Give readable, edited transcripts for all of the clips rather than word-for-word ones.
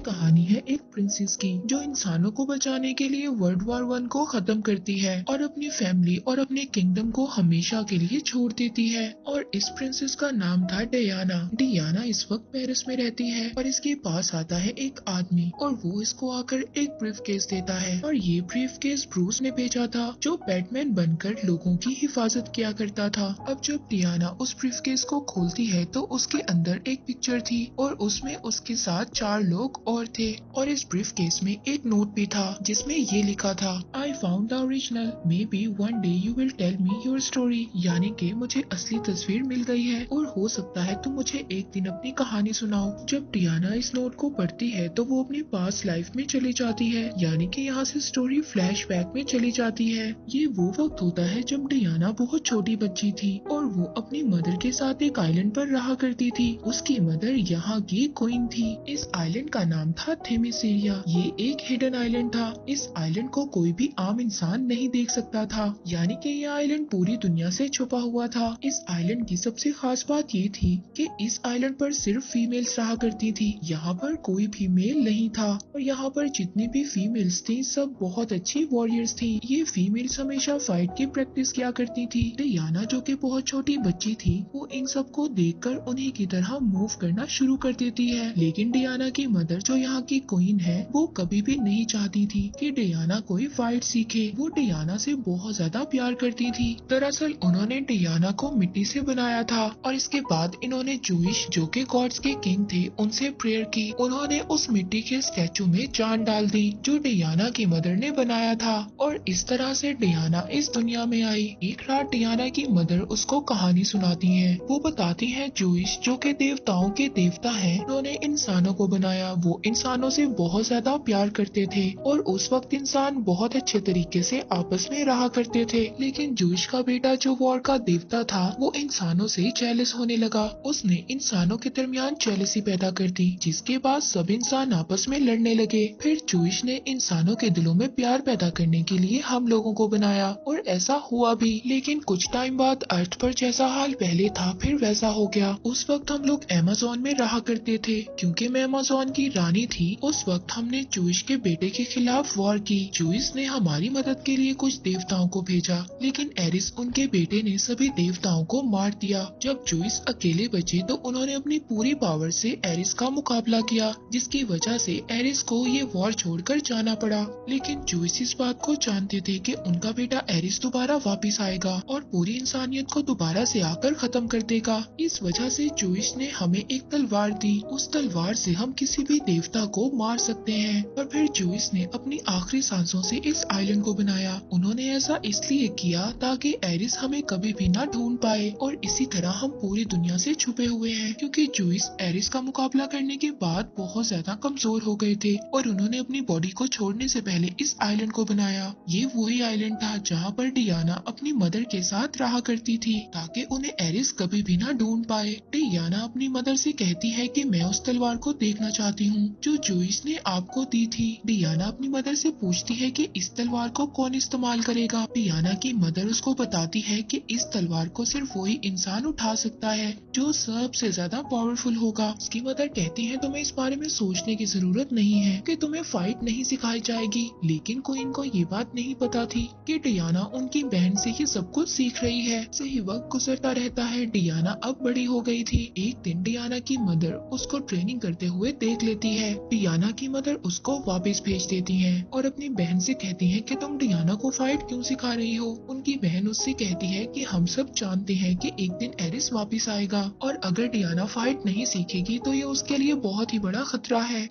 कहानी है एक प्रिंसेस की जो इंसानों को बचाने के लिए वर्ल्ड वॉर 1 को खत्म करती है और अपनी फैमिली और अपने किंगडम को हमेशा के लिए छोड़ देती है। और इस प्रिंसेस का नाम था डियाना। डियाना इस वक्त पेरिस में रहती है और इसके पास आता है एक आदमी और वो इसको आकर एक ब्रीफ केस देता है और ये ब्रीफ केस ब्रूस ने भेजा था जो बैटमैन बनकर लोगों की हिफाजत किया करता था। अब जब डियाना उस ब्रीफ केस को खोलती है तो उसके अंदर एक पिक्चर थी और उसमें उसके साथ 4 लोग और थे और इस ब्रीफ केस में एक नोट भी था जिसमें ये लिखा था, I found the original, maybe one day you will tell me your story. यानी कि मुझे असली तस्वीर मिल गई है और हो सकता है तुम मुझे एक दिन अपनी कहानी सुनाओ। जब डियाना इस नोट को पढ़ती है तो वो अपनी पास्ट लाइफ में चली जाती है, यानी कि यहाँ से स्टोरी फ्लैशबैक में चली जाती है। ये वो वक्त होता है जब डियाना बहुत छोटी बच्ची थी और वो अपनी मदर के साथ एक आइलैंड पर रहा करती थी। उसकी मदर यहाँ की क्वीन थी। इस आइलैंड का नाम था थेमिसेरिया। ये एक हिडन आइलैंड था। इस आइलैंड को कोई भी आम इंसान नहीं देख सकता था, यानी कि यह आइलैंड पूरी दुनिया से छुपा हुआ था। इस आइलैंड की सबसे खास बात ये थी कि इस आइलैंड पर सिर्फ फीमेल्स रहा करती थी। यहाँ पर कोई भी मेल नहीं था और यहाँ पर जितनी भी फीमेल्स थी सब बहुत अच्छी वॉरियर्स थी। ये फीमेल्स हमेशा फाइट की प्रैक्टिस किया करती थी। डियाना जो कि बहुत छोटी बच्ची थी वो इन सबको देखकर उन्हीं की तरह मूव करना शुरू कर देती है। लेकिन डियाना की मदर जो यहाँ की क्वीन है वो कभी भी नहीं चाहती थी कि डियाना कोई फाइट सीखे। वो डियाना से बहुत ज्यादा प्यार करती थी। दरअसल उन्होंने डियाना को मिट्टी से बनाया था और इसके बाद इन्होंने जूइश जो कि गॉड्स के किंग थे उनसे प्रेयर की। उन्होंने उस मिट्टी के स्टैचू में जान डाल दी जो डियाना की मदर ने बनाया था और इस तरह से डियाना इस दुनिया में आई। एक रात डियाना की मदर उसको कहानी सुनाती है। वो बताती है जूइश जो कि देवताओं के देवता हैं, उन्होंने इंसानों को बनाया। वो इंसानों से बहुत ज्यादा प्यार करते थे और उस वक्त इंसान बहुत अच्छे तरीके से आपस में रहा करते थे। लेकिन जूइश का बेटा जो वॉर का देवता था वो इंसानों से जेलस होने लगा। उसने इंसानों के दरमियान जेलसी पैदा कर दी जिसके बाद सब इंसान आपस में लड़ने लगे। फिर जूइश ने इंसानों के दिलों में प्यार पैदा करने के लिए हम लोगों को बनाया और ऐसा हुआ भी। लेकिन कुछ टाइम बाद अर्थ पर जैसा हाल पहले था फिर वैसा हो गया। उस वक्त हम लोग अमेज़न में रहा करते थे। क्योंकि मैं अमेज़न की रानी थी उस वक्त हमने जूइश के बेटे के खिलाफ वॉर की। जूइश ने हमारी मदद के लिए कुछ देवताओं को भेजा लेकिन एरिस उनके बेटे ने सभी देवताओं को मार दिया। जब जूइश अकेले बचे तो उन्होंने अपनी पूरी पावर से एरिस का मुकाबला किया जिसकी वजह से एरिस को ये वॉर छोड़कर जाना पड़ा। लेकिन जूइश इस बात को जानते थे कि उनका बेटा एरिस दोबारा वापिस आएगा और पूरी इंसानियत को दोबारा से आकर खत्म कर देगा। इस वजह से जूइश ने हमें एक तलवार दी। उस तलवार से हम किसी भी देवता को मार सकते हैं। और फिर जूइश ने अपनी आखिरी सांसों से इस आइलैंड को बनाया। उन्होंने ऐसा इसलिए किया ताकि एरिस हमें कभी भी ना ढूंढ पाए और इसी तरह हम पूरी दुनिया से छुपे हुए हैं। क्योंकि जूइश एरिस का मुकाबला करने के बाद बहुत ज्यादा कमजोर हो गए थे और उन्होंने अपनी बॉडी को छोड़ने से पहले इस आइलैंड को बनाया। ये वही आइलैंड था जहाँ पर डियाना अपनी मदर के साथ रहा करती थी ताकि उन्हें एरिस कभी भी ना ढूंढ पाए। डियाना अपनी मदर से कहती है कि मैं उस तलवार को देखना चाहती हूँ जो जूइश ने आपको दी थी। डियाना अपनी मदर से पूछती है कि इस तलवार को कौन इस्तेमाल करेगा। डियाना की मदर उसको बताती है कि इस तलवार को सिर्फ वही इंसान उठा सकता है जो सबसे ज्यादा पावरफुल होगा। उसकी मदर कहती है तुम्हें इस बारे में सोचने की जरूरत नहीं है कि तुम्हें फाइट नहीं सिखाई जाएगी। लेकिन क्वीन को ये बात नहीं पता थी कि डियाना उनकी बहन से ही सब कुछ सीख रही है। सही वक्त गुजरता रहता है। डियाना अब बड़ी हो गई थी। एक दिन डियाना की मदर उसको ट्रेनिंग करते हुए देख लेती है। डियाना की मदर उसको वापस भेज देती है और अपनी बहन से कहती है कि तुम डियाना को फाइट क्यों सिखा रही हो। उनकी बहन उससे कहती है कि हम सब जानते हैं कि एक दिन एरिस वापस आएगा और अगर डियाना फाइट नहीं सीखेगी तो ये उसके लिए बहुत ही बड़ा खतरा है।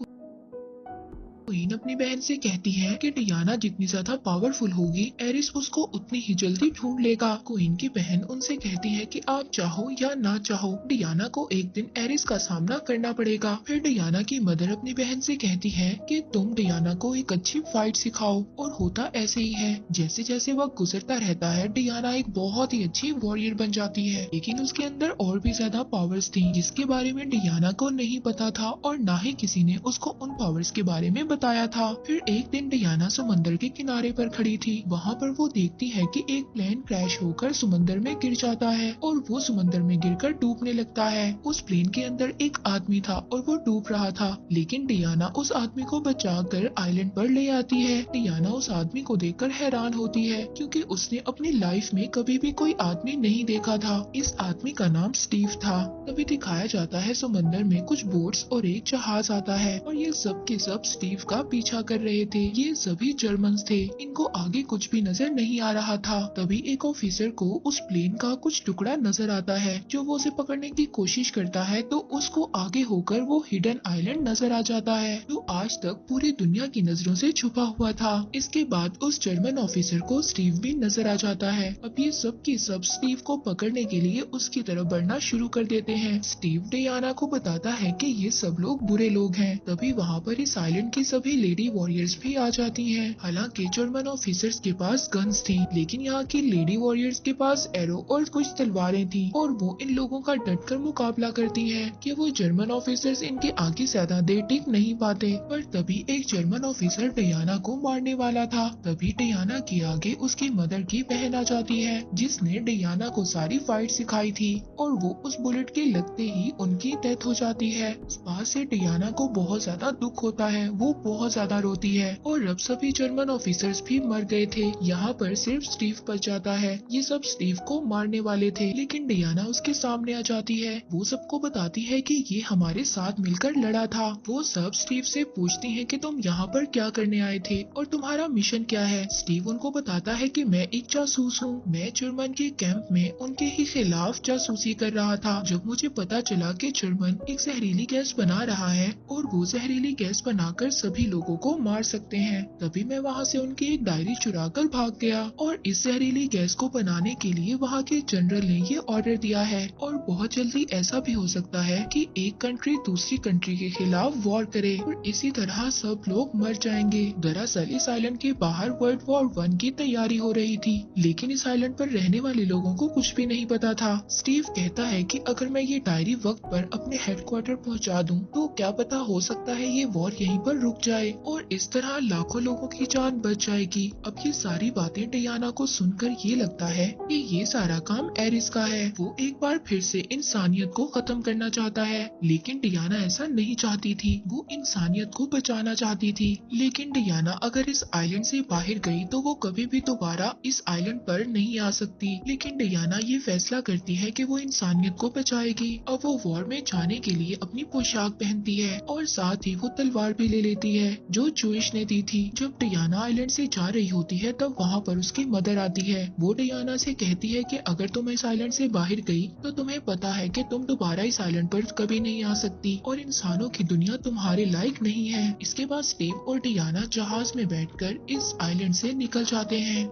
क्वीन अपनी बहन से कहती है कि डियाना जितनी ज्यादा पावरफुल होगी एरिस उसको उतनी ही जल्दी ढूंढ लेगा। क्वीन की बहन उनसे कहती है कि आप चाहो या ना चाहो डियाना को एक दिन एरिस का सामना करना पड़ेगा। फिर डियाना की मदर अपनी बहन से कहती है कि तुम डियाना को एक अच्छी फाइट सिखाओ और होता ऐसे ही है। जैसे जैसे वक्त गुजरता रहता है डियाना एक बहुत ही अच्छी वॉरियर बन जाती है। लेकिन उसके अंदर और भी ज्यादा पावर्स थी जिसके बारे में डियाना को नहीं पता था और ना ही किसी ने उसको उन पावर्स के बारे में बताया था। फिर एक दिन डियाना समंदर के किनारे पर खड़ी थी। वहाँ पर वो देखती है कि एक प्लेन क्रैश होकर समंदर में गिर जाता है और वो समंदर में गिरकर डूबने लगता है। उस प्लेन के अंदर एक आदमी था और वो डूब रहा था, लेकिन डियाना उस आदमी को बचाकर आइलैंड पर ले आती है। डियाना उस आदमी को देखकर हैरान होती है, क्योंकि उसने अपनी लाइफ में कभी भी कोई आदमी नहीं देखा था। इस आदमी का नाम स्टीव था। तभी दिखाया जाता है समंदर में कुछ बोट्स और एक जहाज आता है और ये सब के सब स्टीव का पीछा कर रहे थे। ये सभी जर्मन्स थे। इनको आगे कुछ भी नजर नहीं आ रहा था। तभी एक ऑफिसर को उस प्लेन का कुछ टुकड़ा नजर आता है, जो वो उसे पकड़ने की कोशिश करता है तो उसको आगे होकर वो हिडन आइलैंड नजर आ जाता है, जो आज तक पूरी दुनिया की नजरों से छुपा हुआ था। इसके बाद उस जर्मन ऑफिसर को स्टीव भी नजर आ जाता है। अब ये सब की सब स्टीव को पकड़ने के लिए उसकी तरफ बढ़ना शुरू कर देते हैं। स्टीव डियाना को बताता है कि ये सब लोग बुरे लोग हैं। तभी वहाँ पर इस आइलैंड की सभी लेडी वॉरियर्स भी आ जाती हैं। हालांकि जर्मन ऑफिसर्स के पास गन्स थी, लेकिन यहाँ की लेडी वॉरियर्स के पास एरो और कुछ तलवारें थी और वो इन लोगों का डटकर मुकाबला करती हैं कि वो जर्मन ऑफिसर्स इनके आगे ज्यादा देर टिक नहीं पाते। पर तभी एक जर्मन ऑफिसर डियाना को मारने वाला था। तभी डियाना के आगे उसकी मदर की बहन आ जाती है, जिसने डियाना को सारी फाइट सिखाई थी और वो उस बुलेट के लगते ही उनकी डेथ हो जाती है। इस बात से डियाना को बहुत ज्यादा दुख होता है। वो बहुत ज्यादा रोती है और अब सभी जर्मन ऑफिसर्स भी मर गए थे। यहाँ पर सिर्फ स्टीव बच जाता है। ये सब स्टीव को मारने वाले थे, लेकिन डियाना उसके सामने आ जाती है। वो सबको बताती है कि ये हमारे साथ मिलकर लड़ा था। वो सब स्टीव से पूछती हैं कि तुम यहाँ पर क्या करने आए थे और तुम्हारा मिशन क्या है। स्टीव उनको बताता है कि मैं एक जासूस हूँ। मैं जर्मन के कैंप में उनके ही खिलाफ जासूसी कर रहा था। जब मुझे पता चला कि जर्मन एक जहरीली गैस बना रहा है और वो जहरीली गैस बनाकर सभी लोगों को मार सकते हैं, तभी मैं वहाँ से उनकी एक डायरी चुरा कर भाग गया और इस जहरीली गैस को बनाने के लिए वहाँ के जनरल ने ये ऑर्डर दिया है। और बहुत जल्दी ऐसा भी हो सकता है कि एक कंट्री दूसरी कंट्री के खिलाफ वॉर करे और इसी तरह सब लोग मर जाएंगे। दरअसल इस आइलैंड के बाहर वर्ल्ड वॉर 1 की तैयारी हो रही थी, लेकिन इस आइलैंड पर रहने वाले लोगों को कुछ भी नहीं पता था। स्टीव कहता है कि अगर मैं ये डायरी वक्त पर अपने हेडक्वार्टर पहुंचा दूं, तो क्या पता हो सकता है ये वॉर यहीं पर रुक जाए और इस तरह लाखों लोगों की जान बच जाएगी। अब ये सारी बातें डियाना को सुनकर ये लगता है कि ये सारा काम एरिस का है। वो एक बार फिर से इंसानियत को खत्म करना चाहता है, लेकिन डियाना ऐसा नहीं चाहती थी। वो इंसानियत को बचाना चाहती थी। लेकिन डियाना अगर इस आइलैंड से बाहर गई तो वो कभी भी दोबारा इस आइलैंड पर नहीं आ सकती। लेकिन डियाना ये फैसला करती है कि वो इंसानियत को बचाएगी। अब वो वॉर में जाने के लिए अपनी पोशाक पहनती है और साथ ही वो तलवार भी ले लेती है, जो जूइश ने दी थी। जब डियाना आइलैंड से जा रही होती है तब वहाँ पर उसकी मदर आती है। वो डियाना से कहती है कि अगर तुम इस आइलैंड से बाहर गई तो तुम्हें पता है कि तुम दोबारा इस आइलैंड पर कभी नहीं आ सकती और इंसानों की दुनिया तुम्हारे लायक नहीं है। इसके बाद स्टीव और डियाना जहाज में बैठकर इस आइलैंड से निकल जाते हैं।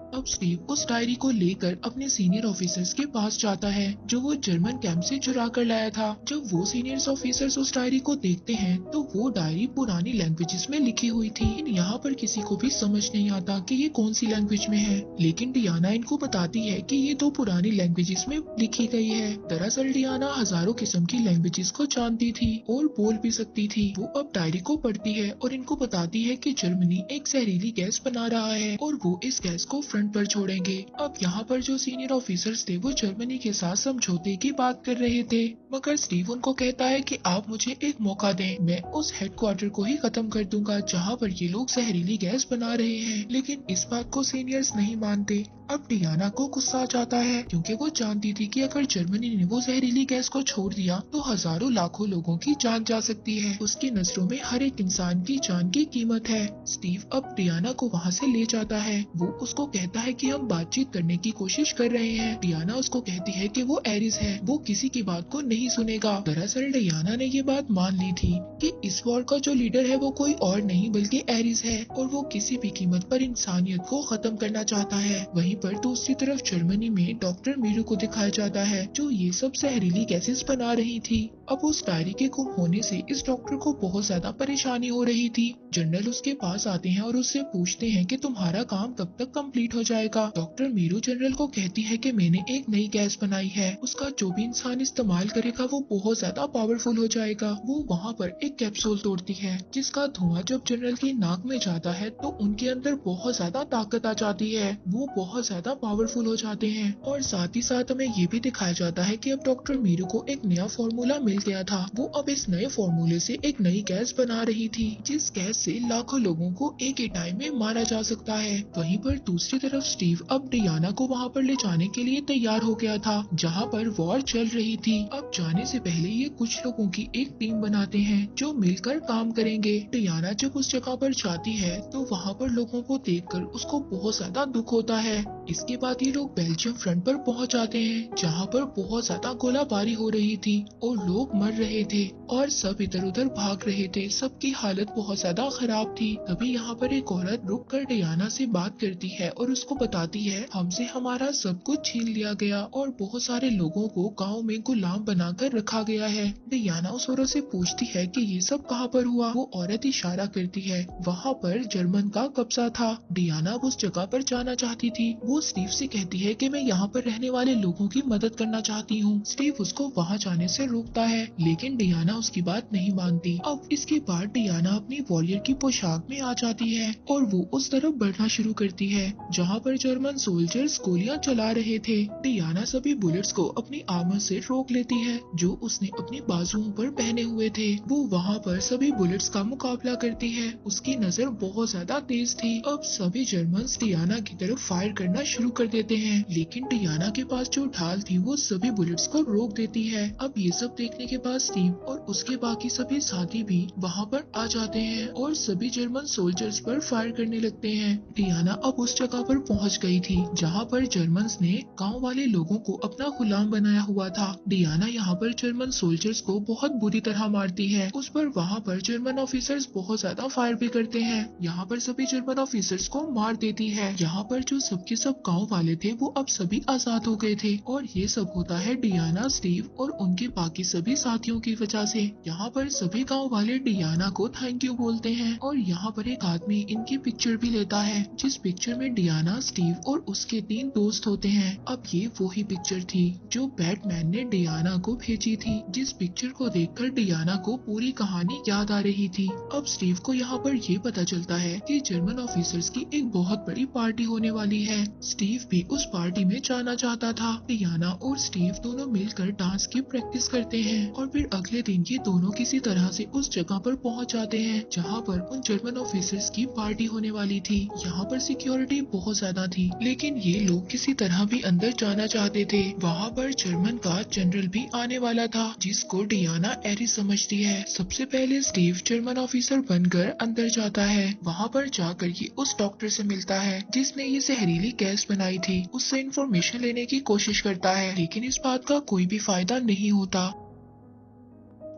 अब स्टीव उस डायरी को लेकर अपने सीनियर ऑफिसर्स के पास जाता है, जो वो जर्मन कैंप से चुरा कर लाया था। जब वो सीनियर ऑफिसर्स उस डायरी को देखते हैं तो वो डायरी पुरानी लैंग्वेजेस में लिखी हुई थी। यहाँ पर किसी को भी समझ नहीं आता कि ये कौन सी लैंग्वेज में है, लेकिन डियाना इनको बताती है कि ये तो पुरानी लैंग्वेजेस में लिखी गई है। दरअसल डियाना हजारों किस्म की लैंग्वेजेस को जानती थी और बोल भी सकती थी। वो अब डायरी को पढ़ती है और इनको बताती है कि जर्मनी एक जहरीली गैस बना रहा है और वो इस गैस को फ्रंट पर छोड़ेंगे। अब यहाँ पर जो सीनियर ऑफिसर्स थे वो जर्मनी के साथ समझौते की बात कर रहे थे, मगर स्टीव उनको कहता है कि आप मुझे एक मौका दें, मैं उस हेडक्वार्टर को ही खत्म कर दूंगा जहाँ पर ये लोग जहरीली गैस बना रहे हैं। लेकिन इस बात को सीनियर्स नहीं मानते। अब डियाना को गुस्सा आ जाता है, क्योंकि वो जानती थी कि अगर जर्मनी ने वो जहरीली गैस को छोड़ दिया तो हजारों लाखों लोगों की जान जा सकती है। उसकी नजरों में हर एक इंसान की जान की कीमत है। स्टीव अब डियाना को वहाँ से ले जाता है। वो उसको कहता है कि हम बातचीत करने की कोशिश कर रहे हैं। डियाना उसको कहती है कि वो एरिस है, वो किसी की बात को नहीं सुनेगा। दरअसल डियाना ने ये बात मान ली थी कि इस वॉर का जो लीडर है वो कोई और नहीं बल्कि एरिस है और वो किसी भी कीमत पर इंसानियत को खत्म करना चाहता है। वहीं पर दूसरी तरफ जर्मनी में डॉक्टर मीरू को दिखाया जाता है, जो ये सब जहरीली गैसेस बना रही थी। अब उस डायरी के गुम होने से इस डॉक्टर को बहुत ज्यादा परेशानी हो रही थी। जनरल उसके पास आते हैं और उससे पूछते हैं कि तुम्हारा काम कब तक कंप्लीट हो जाएगा। डॉक्टर मीरू जनरल को कहती है कि मैंने एक नई गैस बनाई है, उसका जो भी इंसान इस्तेमाल करेगा वो बहुत ज्यादा पावरफुल हो जाएगा। वो वहाँ पर एक कैप्सूल तोड़ती है जिसका धुआं जब जनरल की नाक में जाता है तो उनके अंदर बहुत ज्यादा ताकत आ जाती है, वो बहुत ज्यादा पावरफुल हो जाते हैं। और साथ ही साथ हमें ये भी दिखाया जाता है कि अब डॉक्टर मीरू को एक नया फॉर्मूला मिल गया था। वो अब इस नए फॉर्मूले से एक नई गैस बना रही थी जिस गैस से लाखों लोगों को एक ही टाइम में मारा जा सकता है। वहीं पर दूसरी तरफ स्टीव अब डियाना को वहाँ पर ले जाने के लिए तैयार हो गया था जहाँ पर वॉर चल रही थी। अब जाने से पहले ये कुछ लोगों की एक टीम बनाते हैं जो मिलकर काम करेंगे। डियाना जब उस जगह पर जाती है तो वहाँ पर लोगों को देखकर उसको बहुत ज्यादा दुख होता है। इसके बाद ये लोग बेल्जियम फ्रंट पर पहुँच जाते हैं जहाँ पर बहुत ज्यादा गोलाबारी हो रही थी और लोग मर रहे थे और सब इधर उधर भाग रहे थे, सबकी हालत बहुत ज्यादा खराब थी। तभी यहाँ पर एक औरत रुक कर डियाना से बात करती है और उसको बताती है हमसे हमारा सब कुछ छीन लिया गया और बहुत सारे लोगों को गाँव में गुलाम बनाकर रखा गया है। डियाना उस औरत से पूछती है कि ये सब कहाँ पर हुआ। वो औरत इशारा करती है वहाँ पर जर्मन का कब्जा था। डियाना उस जगह पर जाना चाहती थी। वो स्टीव से कहती है कि मैं यहाँ पर रहने वाले लोगों की मदद करना चाहती हूँ। स्टीव उसको वहाँ जाने से रोकता है लेकिन डियाना उसकी बात नहीं मानती। अब इसके बाद डियाना अपनी वॉरियर की पोशाक में आ जाती है और वो उस तरफ बढ़ना शुरू करती है जहाँ पर जर्मन सोल्जर्स गोलियां चला रहे थे। डियाना सभी बुलेट्स को अपनी आर्मर से रोक लेती है जो उसने अपनी बाजुओं पर पहने हुए थे। वो वहाँ पर सभी बुलेट्स का मुकाबला करती है। उसकी नजर बहुत ज्यादा तेज थी। अब सभी जर्मन्स डियाना की तरफ फायर करना शुरू कर देते हैं लेकिन डियाना के पास जो ढाल थी वो सभी बुलेट्स को रोक देती है। अब ये सब देखने के बाद स्टीव और उसके बाकी सभी साथी भी वहाँ पर आ जाते हैं और सभी जर्मन सोल्जर्स पर फायर करने लगते हैं। डियाना अब उस जगह पर पहुँच गई थी जहाँ पर जर्मन्स ने गाँव वाले लोगों को अपना गुलाम बनाया हुआ था। डियाना यहाँ पर जर्मन सोल्जर्स को बहुत बुरी तरह मारती है। उस पर वहाँ पर जर्मन ऑफिसर्स बहुत ज्यादा फायर भी करते हैं। यहाँ पर सभी जर्मन ऑफिसर्स को मार देती है। यहाँ पर जो सबके सब गाँव वाले थे वो अब सभी आजाद हो गए थे और ये सब होता है डियाना, स्टीव और उनके बाकी सभी साथियों की वजह से। यहाँ पर सभी गाँव वाले डियाना को थैंक यू बोलते हैं और यहाँ पर एक आदमी इनकी पिक्चर भी लेता है जिस पिक्चर में डियाना, स्टीव और उसके 3 दोस्त होते हैं। अब ये वही पिक्चर थी जो बैटमैन ने डियाना को भेजी थी। जिस पिक्चर को देखकर डियाना को पूरी कहानी याद आ रही थी। अब स्टीव को यहाँ पर ये पता चलता है कि जर्मन ऑफिसर्स की एक बहुत बड़ी पार्टी होने वाली है। स्टीव भी उस पार्टी में जाना चाहता था। डियाना और स्टीव दोनों मिलकर डांस की प्रैक्टिस करते हैं और फिर अगले दिन ये दोनों किसी तरह से उस जगह पर पहुंच जाते हैं जहां पर उन जर्मन ऑफिसर्स की पार्टी होने वाली थी। यहाँ पर सिक्योरिटी बहुत ज्यादा थी लेकिन ये लोग किसी तरह भी अंदर जाना चाहते थे। वहाँ पर जर्मन का जनरल भी आने वाला था जिसको डियाना एरिस समझती है। सबसे पहले स्टीव जर्मन ऑफिसर बनकर अंदर जाता है। वहाँ पर जाकर ये उस डॉक्टर से मिलता है जिसने ये जहरीली गैस बनाई थी। उससे इंफॉर्मेशन लेने की कोशिश करता है लेकिन इस बात का कोई भी फायदा नहीं होता।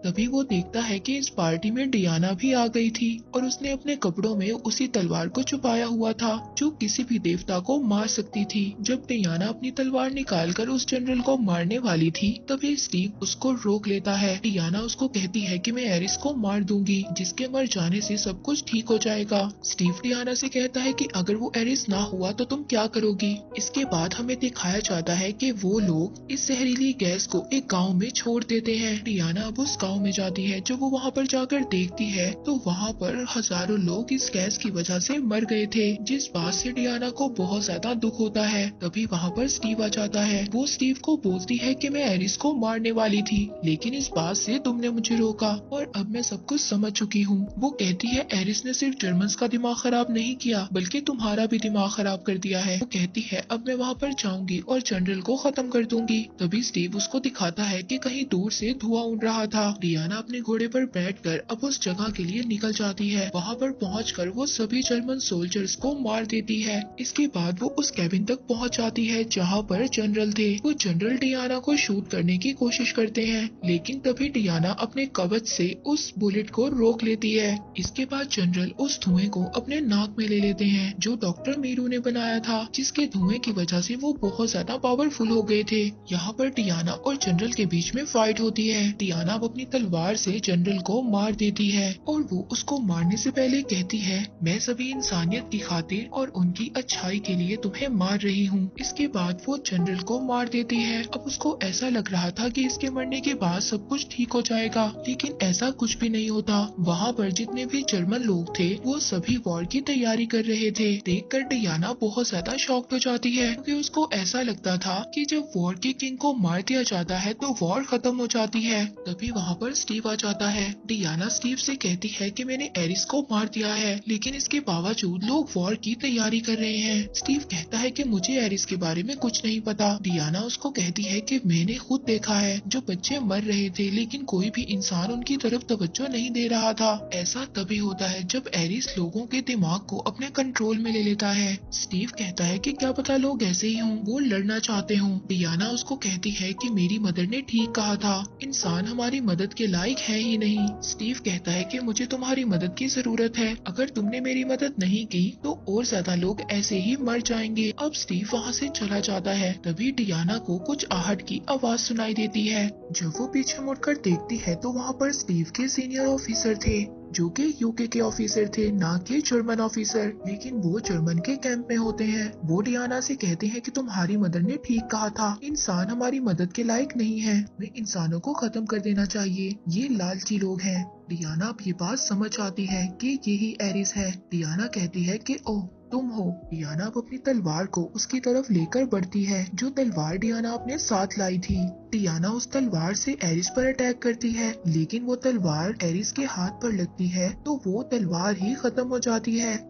तभी वो देखता है कि इस पार्टी में डियाना भी आ गई थी और उसने अपने कपड़ों में उसी तलवार को छुपाया हुआ था जो किसी भी देवता को मार सकती थी। जब डियाना अपनी तलवार निकालकर उस जनरल को मारने वाली थी तभी स्टीव उसको रोक लेता है। डियाना उसको कहती है कि मैं एरिस को मार दूंगी जिसके मर जाने से सब कुछ ठीक हो जाएगा। स्टीव डियाना से कहता है कि अगर वो एरिस ना हुआ तो तुम क्या करोगी। इसके बाद हमें दिखाया जाता है कि वो लोग इस जहरीली गैस को एक गाँव में छोड़ देते हैं। डियाना अब उस गाँव में जाती है। जब वो वहाँ पर जाकर देखती है तो वहाँ पर हजारों लोग इस गैस की वजह से मर गए थे जिस बात से डियाना को बहुत ज्यादा दुख होता है। तभी वहाँ पर स्टीव आ जाता है। वो स्टीव को बोलती है कि मैं एरिस को मारने वाली थी लेकिन इस बात से तुमने मुझे रोका और अब मैं सब कुछ समझ चुकी हूँ। वो कहती है एरिस ने सिर्फ जर्मन्स का दिमाग खराब नहीं किया बल्कि तुम्हारा भी दिमाग खराब कर दिया है। वो कहती है अब मैं वहाँ पर जाऊंगी और जनरल को खत्म कर दूंगी। तभी स्टीव उसको दिखाता है कि कहीं दूर से धुआं उड़ रहा था। डियाना अपने घोड़े पर बैठकर अब उस जगह के लिए निकल जाती है। वहाँ पर पहुंचकर वो सभी जर्मन सोल्जर्स को मार देती है। इसके बाद वो उस कैबिन तक पहुंच जाती है जहाँ पर जनरल थे। वो जनरल डियाना को शूट करने की कोशिश करते हैं लेकिन तभी डियाना अपने कवच से उस बुलेट को रोक लेती है। इसके बाद जनरल उस धुएं को अपने नाक में ले लेते हैं जो डॉक्टर मीरू ने बनाया था जिसके धुएं की वजह से वो बहुत ज्यादा पावरफुल हो गए थे। यहाँ पर डियाना और जनरल के बीच में फाइट होती है। डियाना अब अपनी तलवार से जनरल को मार देती है और वो उसको मारने से पहले कहती है, मैं सभी इंसानियत की खातिर और उनकी अच्छाई के लिए तुम्हें मार रही हूँ। इसके बाद वो जनरल को मार देती है। अब उसको ऐसा लग रहा था कि इसके मरने के बाद सब कुछ ठीक हो जाएगा, लेकिन ऐसा कुछ भी नहीं होता। वहाँ पर जितने भी जर्मन लोग थे वो सभी वॉर की तैयारी कर रहे थे। देखकर डियाना बहुत ज्यादा शॉक्ड हो जाती है, क्योंकि उसको ऐसा लगता था कि जब वॉर के किंग को मार दिया जाता है तो वॉर खत्म हो जाती है। तभी वहाँ पर स्टीव आ जाता है। डियाना स्टीव से कहती है कि मैंने एरिस को मार दिया है, लेकिन इसके बावजूद लोग वॉर की तैयारी कर रहे हैं। स्टीव कहता है कि मुझे एरिस के बारे में कुछ नहीं पता। डियाना उसको कहती है कि मैंने खुद देखा है जो बच्चे मर रहे थे, लेकिन कोई भी इंसान उनकी तरफ तवज्जो नहीं दे रहा था। ऐसा तभी होता है जब एरिस लोगों के दिमाग को अपने कंट्रोल में ले लेता है। स्टीव कहता है कि क्या पता लोग ऐसे ही हों, वो लड़ना चाहते हों। डियाना उसको कहती है कि मेरी मदर ने ठीक कहा था, इंसान हमारी मदद के लायक है ही नहीं। स्टीव कहता है कि मुझे तुम्हारी मदद की जरूरत है, अगर तुमने मेरी मदद नहीं की तो और ज्यादा लोग ऐसे ही मर जाएंगे। अब स्टीव वहाँ से चला जाता है। तभी डियाना को कुछ आहट की आवाज सुनाई देती है। जब वो पीछे मुड़कर देखती है तो वहाँ पर स्टीव के सीनियर ऑफिसर थे, जो कि यूके के ऑफिसर थे, ना कि जर्मन ऑफिसर, लेकिन वो जर्मन के कैंप में होते हैं। वो डियाना से कहते हैं कि तुम्हारी मदर ने ठीक कहा था, इंसान हमारी मदद के लायक नहीं है, हमें इंसानों को खत्म कर देना चाहिए, ये लालची लोग हैं। डियाना अब ये बात समझ आती है कि यही एरिस है। डियाना कहती है कि ओह तुम हो। डियाना अब अपनी तलवार को उसकी तरफ लेकर बढ़ती है, जो तलवार डियाना अपने साथ लाई थी। डियाना उस तलवार से एरिस पर अटैक करती है, लेकिन वो तलवार एरिस के हाथ पर लगती है तो वो तलवार ही खत्म हो जाती है।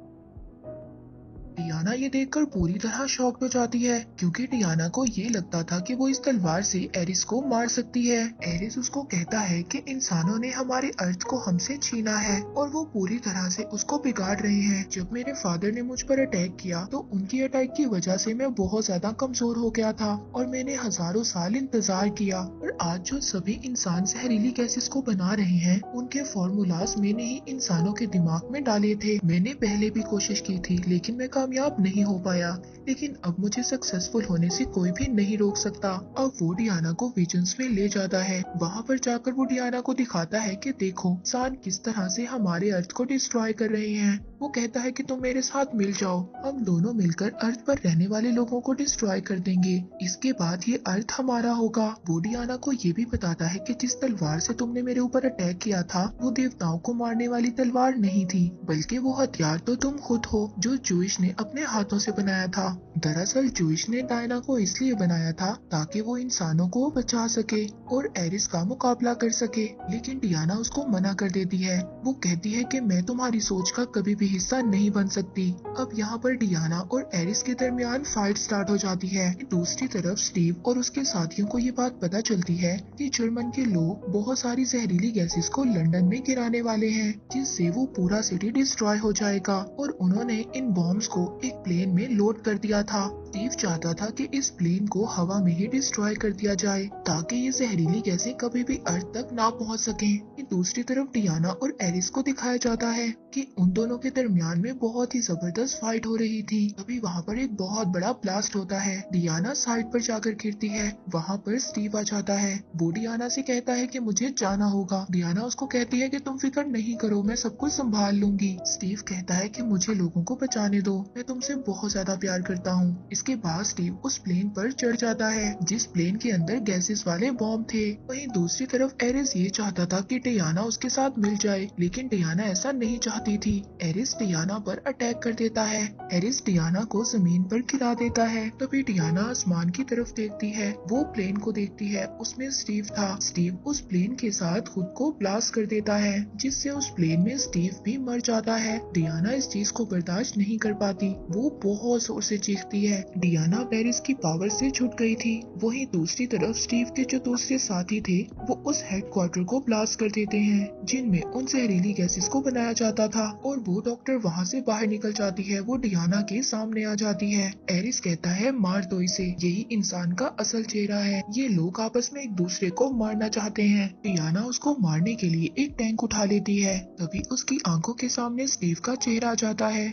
डियाना ये देखकर पूरी तरह शॉक्ड हो जाती है, क्योंकि डियाना को ये लगता था कि वो इस तलवार से एरिस को मार सकती है। एरिस उसको कहता है कि इंसानों ने हमारे अर्थ को हमसे छीना है और वो पूरी तरह से उसको बिगाड़ रहे हैं। जब मेरे फादर ने मुझ पर अटैक किया तो उनकी अटैक की वजह से मैं बहुत ज्यादा कमजोर हो गया था और मैंने हजारों साल इंतजार किया, और आज जो सभी इंसान जहरीली गैसेस को बना रहे हैं उनके फॉर्मूलाज मैंने ही इंसानों के दिमाग में डाले थे। मैंने पहले भी कोशिश की थी, लेकिन मैं कामयाब नहीं हो पाया, लेकिन अब मुझे सक्सेसफुल होने से कोई भी नहीं रोक सकता। अब वो डियाना को विजन्स में ले जाता है। वहाँ पर जाकर वो डियाना को दिखाता है कि देखो इंसान किस तरह से हमारे अर्थ को डिस्ट्रॉय कर रहे हैं। वो कहता है कि तुम मेरे साथ मिल जाओ, हम दोनों मिलकर अर्थ पर रहने वाले लोगों को डिस्ट्रॉय कर देंगे, इसके बाद ये अर्थ हमारा होगा। वो डियाना को ये भी बताता है कि जिस तलवार से तुमने मेरे ऊपर अटैक किया था वो देवताओं को मारने वाली तलवार नहीं थी, बल्कि वो हथियार तो तुम खुद हो, जो जूइश ने अपने हाथों से बनाया था। दरअसल जूइश ने डायना को इसलिए बनाया था ताकि वो इंसानों को बचा सके और एरिस का मुकाबला कर सके, लेकिन डियाना उसको मना कर देती है। वो कहती है कि मैं तुम्हारी सोच का कभी भी हिस्सा नहीं बन सकती। अब यहाँ पर डियाना और एरिस के दरमियान फाइट स्टार्ट हो जाती है। दूसरी तरफ स्टीव और उसके साथियों को ये बात पता चलती है कि जर्मन के लोग बहुत सारी जहरीली गैसेस को लंदन में गिराने वाले हैं, जिससे वो पूरा सिटी डिस्ट्रॉय हो जाएगा, और उन्होंने इन बॉम्ब्स को एक प्लेन में लोड कर दिया था। स्टीव चाहता था कि इस प्लेन को हवा में ही डिस्ट्रॉय कर दिया जाए ताकि ये जहरीली गैसें कभी भी अर्थ तक ना पहुंच सकें। दूसरी तरफ डियाना और एरिस को दिखाया जाता है कि उन दोनों के दरमियान में बहुत ही जबरदस्त फाइट हो रही थी। तभी वहाँ पर एक बहुत बड़ा ब्लास्ट होता है। डियाना साइड पर जाकर गिरती है। वहाँ पर स्टीव आ जाता है। वो डियाना से कहता है कि मुझे जाना होगा। डियाना उसको कहती है कि तुम फिक्र नहीं करो, मैं सब कुछ संभाल लूंगी। स्टीव कहता है कि मुझे लोगों को बचाने दो, मैं तुमसे बहुत ज्यादा प्यार करता हूँ। इसके बाद स्टीव उस प्लेन पर चढ़ जाता है जिस प्लेन के अंदर गैसेस वाले बॉम्ब थे। वहीं दूसरी तरफ एरिस ये चाहता था कि डियाना उसके साथ मिल जाए, लेकिन डियाना ऐसा नहीं चाहती थी। एरिस डियाना पर अटैक कर देता है। एरिस डियाना को जमीन पर गिरा देता है। तभी डियाना आसमान की तरफ देखती है। वो प्लेन को देखती है, उसमें स्टीव था। स्टीव उस प्लेन के साथ खुद को ब्लास्ट कर देता है, जिससे उस प्लेन में स्टीव भी मर जाता है। डियाना इस चीज को बर्दाश्त नहीं कर पाती। वो बहुत जोर से चीखती है। डियाना एरिस की पावर से छूट गई थी। वहीं दूसरी तरफ स्टीव के जो दूसरे साथी थे वो उस हेडक्वार्टर को ब्लास्ट कर देते हैं, जिनमें उन जहरीली गैसेस को बनाया जाता था, और वो डॉक्टर वहाँ से बाहर निकल जाती है। वो डियाना के सामने आ जाती है। एरिस कहता है मार दो इसे, यही इंसान का असल चेहरा है, ये लोग आपस में एक दूसरे को मारना चाहते हैं। डियाना उसको मारने के लिए एक टैंक उठा लेती है। तभी उसकी आंखों के सामने स्टीव का चेहरा आ जाता है।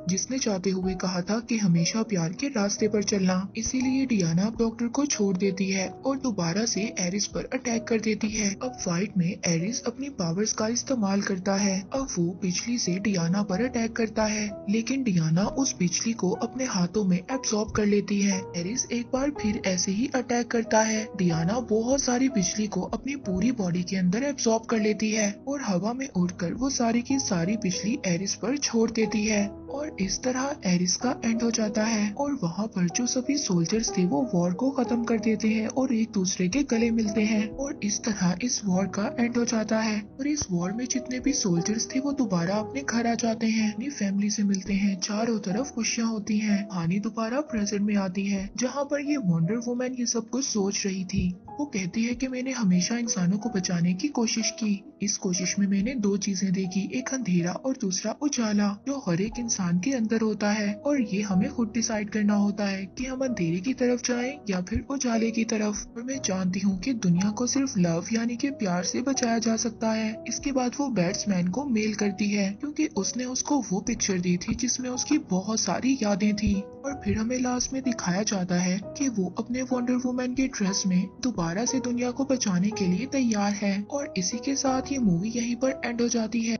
जिसने चाहते हुए कहा था कि हमेशा प्यार के रास्ते पर चलना। इसीलिए डियाना अब डॉक्टर को छोड़ देती है और दोबारा से एरिस पर अटैक कर देती है। अब फाइट में एरिस अपनी पावर्स का इस्तेमाल करता है। अब वो बिजली से डियाना पर अटैक करता है, लेकिन डियाना उस बिजली को अपने हाथों में एब्सॉर्ब कर लेती है। एरिस एक बार फिर ऐसे ही अटैक करता है। डियाना बहुत सारी बिजली को अपनी पूरी बॉडी के अंदर एब्सॉर्ब कर लेती है और हवा में उड़कर वो सारी की सारी बिजली एरिस पर छोड़ देती है और इस तरह एरिस का एंड हो जाता है। और वहाँ पर जो सभी सोल्जर्स थे वो वॉर को खत्म कर देते हैं और एक दूसरे के गले मिलते हैं और इस तरह इस वॉर का एंड हो जाता है। और इस वॉर में जितने भी सोल्जर्स थे वो दोबारा अपने घर आ जाते हैं, अपनी फैमिली से मिलते हैं। चारों तरफ खुशियाँ होती हैं। कहानी दोबारा प्रेजेंट में आती है, जहाँ पर ये वंडर वुमन ये सब कुछ सोच रही थी। वो कहती है कि मैंने हमेशा इंसानों को बचाने की कोशिश की। इस कोशिश में मैंने दो चीजें देखी, एक अंधेरा और दूसरा उजाला, जो हर एक इंसान के अंदर होता है। और ये हमें खुद डिसाइड करना होता है कि हम अंधेरे की तरफ जाएं या फिर उजाले की तरफ। और मैं जानती हूँ कि दुनिया को सिर्फ लव यानी कि प्यार से बचाया जा सकता है। इसके बाद वो बैट्समैन को मेल करती है, क्योंकि उसने उसको वो पिक्चर दी थी जिसमें उसकी बहुत सारी यादें थी। और फिर हमें लास्ट में दिखाया जाता है कि वो अपने वंडर वुमन के ड्रेस में दोबारा से दुनिया को बचाने के लिए तैयार है। और इसी के साथ ये मूवी यहीं पर एंड हो जाती है।